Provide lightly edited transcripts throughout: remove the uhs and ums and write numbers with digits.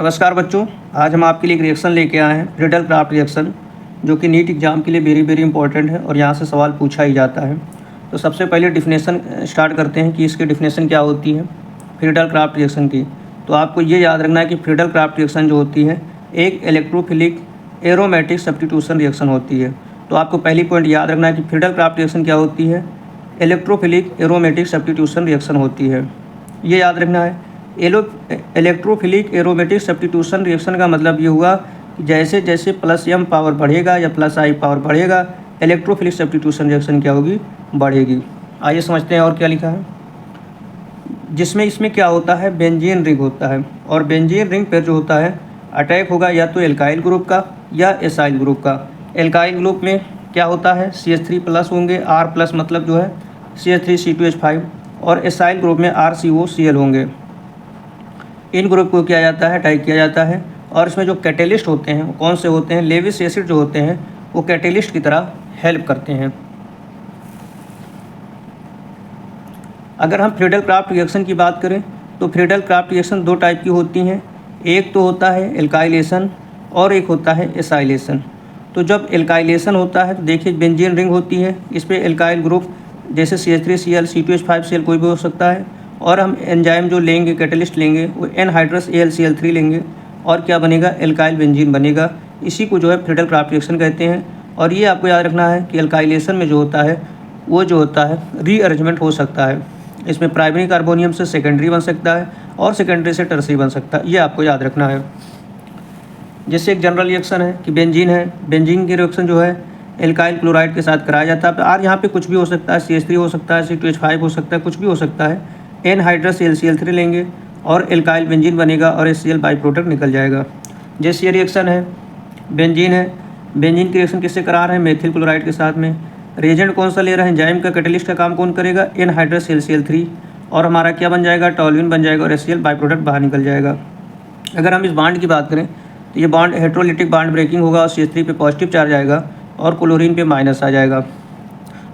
नमस्कार बच्चों, आज हम आपके लिए एक रिएक्शन लेके आए हैं, फ्रीडल क्राफ्ट रिएक्शन, जो कि नीट एग्जाम के लिए वेरी वेरी इंपॉर्टेंट है और यहाँ से सवाल पूछा ही जाता है। तो सबसे पहले डिफिनेशन स्टार्ट करते हैं कि इसकी डिफिनेशन क्या होती है फ्रीडल क्राफ्ट रिएक्शन की। तो आपको ये याद रखना है कि फ्रीडल क्राफ्ट रिएक्शन जो होती है एक इलेक्ट्रोफिलिक एरोमेटिक सब्स्टिट्यूशन रिएक्शन होती है। तो आपको पहली पॉइंट याद रखना है कि फ्रीडल क्राफ्ट रिएक्शन क्या होती है, इलेक्ट्रोफिलिक एरोमेटिक सब्स्टिट्यूशन रिएक्शन होती है, ये याद रखना है। इलेक्ट्रोफिलिक एरोमेटिक सब्स्टिट्यूशन रिएक्शन का मतलब ये हुआ कि जैसे जैसे प्लस एम पावर बढ़ेगा या प्लस आई पावर बढ़ेगा, इलेक्ट्रोफिलिक सब्स्टिट्यूशन रिएक्शन क्या होगी, बढ़ेगी। आइए समझते हैं और क्या लिखा है। जिसमें इसमें क्या होता है, बेंजीन रिंग होता है और बेंजीन रिंग पर जो होता है अटैक होगा या तो एल्काइल ग्रुप का या एसाइल ग्रुप का। एल्काइल ग्रुप में क्या होता है CH3+ होंगे, R+ मतलब जो है CH3C2H5, और एसाइल ग्रुप में RCOCl होंगे। इन ग्रुप को किया जाता है, अटैक किया जाता है। और इसमें जो कैटेलिस्ट होते हैं वो कौन से होते हैं, लेविस एसिड जो होते हैं वो कैटेलिस्ट की तरह हेल्प करते हैं। अगर हम फ्रीडल क्राफ्ट रिएक्शन की बात करें तो फ्रीडल क्राफ्ट रिएक्शन दो टाइप की होती हैं, एक तो होता है एल्काइलेशन और एक होता है एसाइलेशन। तो जब एल्काइलेशन होता है तो देखिए बेंजीन रिंग होती है, इस पर एल्काइल ग्रुप जैसे CH3Cl C2H5Cl कोई भी हो सकता है, और हम एंजाइम जो लेंगे कैटेलिस्ट लेंगे वो एनहाइड्रस AlCl3 लेंगे और क्या बनेगा, एल्काइल बेंजीन बनेगा। इसी को जो है फ्रीडल क्राफ्ट रिएक्शन कहते हैं। और ये आपको याद रखना है कि एल्काइलेशन में जो होता है वो जो होता है रीअरेंजमेंट हो सकता है। इसमें प्राइमरी कार्बोनियम से सेकेंडरी बन सकता है और सेकेंडरी से टर्सरी बन सकता है, ये आपको याद रखना है। जैसे एक जनरल रिएक्शन है कि बेंजीन है, बेंजीन की रिएक्शन जो है एल्काइल क्लोराइड के साथ कराया जाता है। और यहाँ पे कुछ भी हो सकता है, CH3 हो सकता है, C2H5 हो सकता है, कुछ भी हो सकता है। एनहाइड्रस AlCl3 लेंगे और एल्काइल बेंजीन बनेगा और HCl बाई प्रोडक्ट निकल जाएगा। जैसे ये रिएक्शन है, बेंजीन है, बेंजीन की रिएक्शन किससे करा रहे हैं, मेथिल क्लोराइड के साथ में। रिएजेंट कौन सा ले रहे हैं, एंजाइम का कैटेलिस्ट का काम कौन करेगा, एनहाइड्रस AlCl3, और हमारा क्या बन जाएगा, टॉल्यूइन बन जाएगा और HCl बाई प्रोडक्ट बाहर निकल जाएगा। अगर हम इस बॉन्ड की बात करें तो ये बॉन्ड हेट्रोलिटिक बॉन्ड ब्रेकिंग होगा और CH3 पे पॉजिटिव चार्ज आएगा और क्लोरीन पे माइनस आ जाएगा,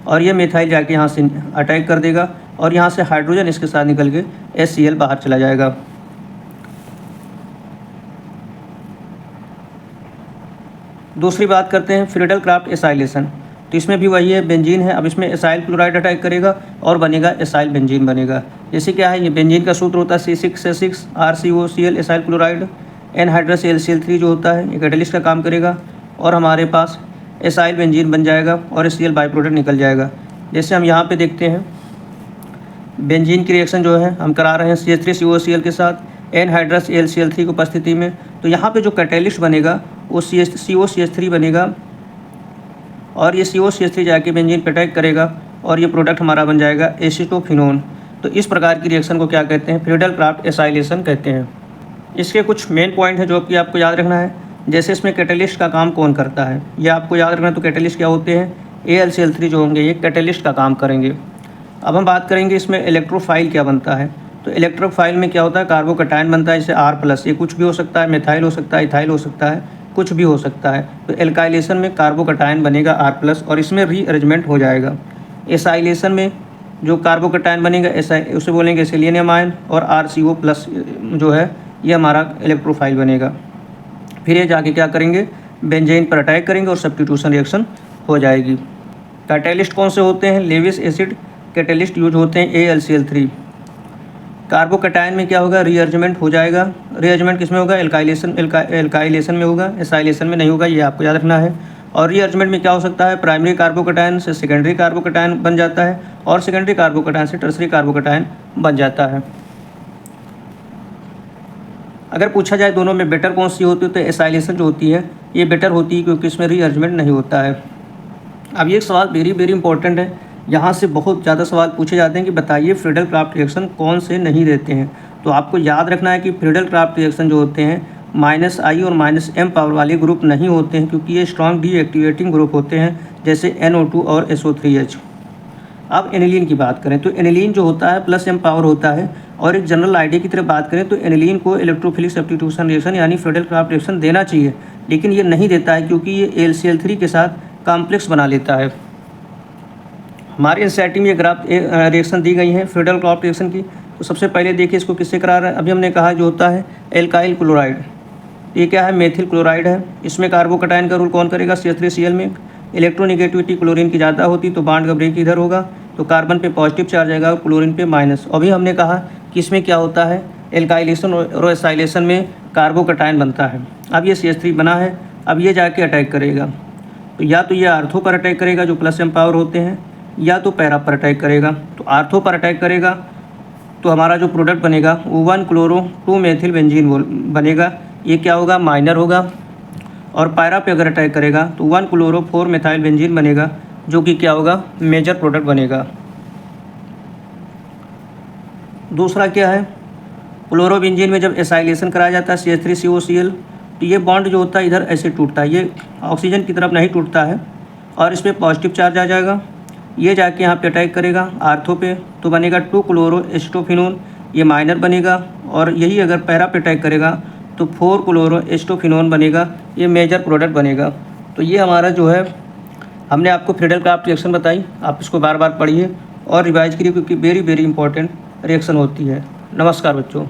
और ये मिथाइल जाके यहाँ से अटैक कर देगा और यहाँ से हाइड्रोजन इसके साथ निकल के HCl बाहर चला जाएगा। दूसरी बात करते हैं फ्रीडल क्राफ्ट एसाइलेशन। तो इसमें भी वही है, बेंजीन है, अब इसमें एसाइल क्लोराइड अटैक करेगा और बनेगा एसाइल बेंजीन बनेगा। जैसे क्या है, ये बेंजीन का सूत्र होता है C6H6 RCOCl acyl chloride, anhydrous AlCl3 जो होता है ये कैटेलिस्ट का काम करेगा और हमारे पास एसाइल बेंजीन बन जाएगा और HCl बाई प्रोडक्ट निकल जाएगा। जैसे हम यहाँ पे देखते हैं बेंजीन की रिएक्शन जो है हम करा रहे हैं CH3COCl के साथ एनहाइड्रस AlCl3 की उपस्थिति में। तो यहाँ पे जो कैटेलिस्ट बनेगा वो COCH3 बनेगा और ये COCH3 जाके बेंजीन पे अटैक करेगा और ये प्रोडक्ट हमारा बन जाएगा एसिटोफिनोन। तो इस प्रकार की रिएक्शन को क्या कहते हैं, फ्रीडल क्राफ्ट एसाइलेशन कहते हैं। इसके कुछ मेन पॉइंट है जो कि आपको याद रखना है। जैसे इसमें कैटेलिस्ट का काम कौन करता है ये आपको याद रखना है। तो कैटेलिस्ट क्या होते हैं, AlCl3 जो होंगे ये कैटेलिस्ट का काम करेंगे। अब हम बात करेंगे इसमें इलेक्ट्रोफाइल क्या बनता है। तो इलेक्ट्रोफाइल में क्या होता है, कार्बोकैटायन बनता है, जैसे R+, ये कुछ भी हो सकता है, मिथाइल हो सकता है, इथाइल हो सकता है, कुछ भी हो सकता है। तो एल्काइलेशन में कार्बोकैटायन बनेगा R+ और इसमें रीअरेंजमेंट हो जाएगा। एसाइलेशन में जो कार्बोकैटायन बनेगा उसे बोलेंगे सेलेनियम आयन, और RCO+ जो है ये हमारा इलेक्ट्रोफाइल बनेगा। फिर ये जाके क्या करेंगे, बेंजीन पर अटैक करेंगे और सब्स्टिट्यूशन रिएक्शन हो जाएगी। कैटेलिस्ट कौन से होते हैं, लेविस एसिड कैटेलिस्ट यूज होते हैं AlCl3। कार्बोकैटायन में क्या होगा, रीअरेंजमेंट हो जाएगा। रीअरेंजमेंट किस में होगा, एल्काइलेशन में होगा, एसाइलेशन में नहीं होगा, ये आपको याद रखना है। और रीअरेंजमेंट में क्या हो सकता है, प्राइमरी कार्बोकैटायन से सेकेंडरी कार्बोकैटायन बन जाता है और सेकेंडरी कार्बोकैटायन से टर्सरी कार्बोकैटायन बन जाता है। अगर पूछा जाए दोनों में बेटर कौन सी होती है तो एसाइलेशन जो होती है ये बेटर होती है क्योंकि इसमें रीअरेंजमेंट नहीं होता है। अब ये सवाल वेरी वेरी इंपॉर्टेंट है, यहाँ से बहुत ज़्यादा सवाल पूछे जाते हैं कि बताइए फ्रीडल क्राफ्ट रिएक्शन कौन से नहीं देते हैं। तो आपको याद रखना है कि फ्रीडल क्राफ्ट रिएक्शन जो होते हैं -I और -M पावर वाले ग्रुप नहीं होते हैं, क्योंकि ये स्ट्रॉन्ग डीएक्टिवेटिंग ग्रुप होते हैं, जैसे NO2 और SO3H। अब एनिलीन की बात करें तो एनिलीन जो होता है +M पावर होता है, और एक जनरल आइडिया की तरफ बात करें तो एनिलीन को इलेक्ट्रोफिलिक सब्स्टिट्यूशन रिएक्शन यानी फ्रीडल क्राफ्ट रिएक्शन देना चाहिए, लेकिन ये नहीं देता है क्योंकि ये AlCl3 के साथ कॉम्प्लेक्स बना लेता है। हमारे एनसीईआरटी में ये ग्राफ रिएक्शन दी गई है फ्रीडल क्राफ्ट रिएक्शन की। तो सबसे पहले देखिए इसको किससे करा रहा है, अभी हमने कहा जो होता है एल्काइल क्लोराइड, ये क्या है, मेथिल क्लोराइड है। इसमें कार्बोकटायन का रोल कौन करेगा, CH3Cl में इलेक्ट्रोनिगेटिविटी क्लोरीन की ज़्यादा होती तो बांड का ब्रेक इधर होगा, तो कार्बन पे पॉजिटिव चार्ज आएगा और क्लोरीन पे माइनस। अभी हमने कहा कि इसमें क्या होता है, एल्काइलेशन और एसाइलेशन में कार्बोकटायन बनता है। अब ये CH3 बना है, अब ये जाके अटैक करेगा, तो या तो ये आर्थो पर अटैक करेगा जो प्लस एम पावर होते हैं, या तो पैरा पर अटैक करेगा। तो आर्थो पर अटैक करेगा तो हमारा जो प्रोडक्ट बनेगा वो 1 क्लोरो 2 मेथिल बेंजीन बनेगा, ये क्या होगा, माइनर होगा। और पैरा पे अगर अटैक करेगा तो 1 क्लोरो 4 मेथाइल बेंजीन बनेगा, जो कि क्या होगा, मेजर प्रोडक्ट बनेगा। दूसरा क्या है, क्लोरोबेंजीन में जब एसाइलेशन कराया जाता है CH3COCl, तो ये बॉन्ड जो होता है इधर ऐसे टूटता है, ये ऑक्सीजन की तरफ नहीं टूटता है और इस पर पॉजिटिव चार्ज आ जाएगा। ये जाके यहाँ पे अटैक करेगा आर्थो पे, तो बनेगा 2 क्लोरो एस्टोफिनोन, ये माइनर बनेगा। और यही अगर पैरा पे अटैक करेगा तो 4 क्लोरो एस्टोफिनोन बनेगा, ये मेजर प्रोडक्ट बनेगा। तो ये हमारा जो है, हमने आपको फ्रीडल-क्राफ्ट रिएक्शन बताई, आप इसको बार बार पढ़िए और रिवाइज करिए, क्योंकि वेरी इंपॉर्टेंट रिएक्शन होती है। नमस्कार बच्चों।